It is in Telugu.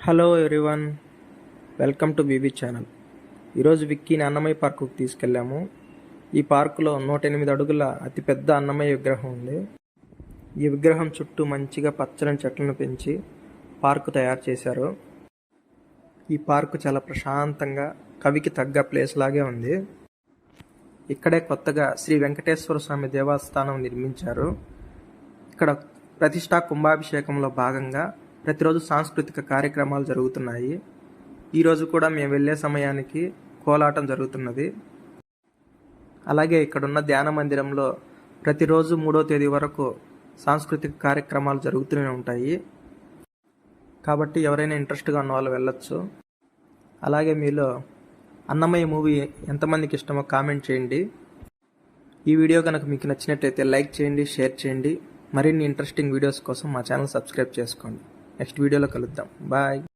Hello everyone, welcome to BB channel. ఈరోజు విక్కీని అన్నమయ్య పార్కుకు తీసుకెళ్ళాము. ఈ పార్కులో 108 అడుగుల అతిపెద్ద అన్నమయ్య విగ్రహం ఉంది. ఈ విగ్రహం చుట్టూ మంచిగా పచ్చని చెట్లను పెంచి పార్కు తయారు చేశారు. ఈ పార్కు చాలా ప్రశాంతంగా కవికి తగ్గ ప్లేస్ లాగే ఉంది. ఇక్కడే కొత్తగా శ్రీ వెంకటేశ్వర స్వామి దేవస్థానం నిర్మించారు. ఇక్కడ ప్రతిష్టా కుంభాభిషేకంలో భాగంగా ప్రతిరోజు సాంస్కృతిక కార్యక్రమాలు జరుగుతున్నాయి. ఈరోజు కూడా మేము వెళ్ళే సమయానికి కోలాటం జరుగుతున్నది. అలాగే ఇక్కడున్న ధ్యాన మందిరంలో ప్రతిరోజు 3వ తేదీ వరకు సాంస్కృతిక కార్యక్రమాలు జరుగుతూనే ఉంటాయి. కాబట్టి ఎవరైనా ఇంట్రెస్ట్గా ఉన్న వాళ్ళు వెళ్ళొచ్చు. అలాగే మీలో అన్నమయ్య మూవీ ఎంతమందికి ఇష్టమో కామెంట్ చేయండి. ఈ వీడియో కనుక మీకు నచ్చినట్లయితే లైక్ చేయండి, షేర్ చేయండి. మరిన్ని ఇంట్రెస్టింగ్ వీడియోస్ కోసం మా ఛానల్ సబ్స్క్రైబ్ చేసుకోండి. నెక్స్ట్ వీడియోలో కలుద్దాం. బాయ్.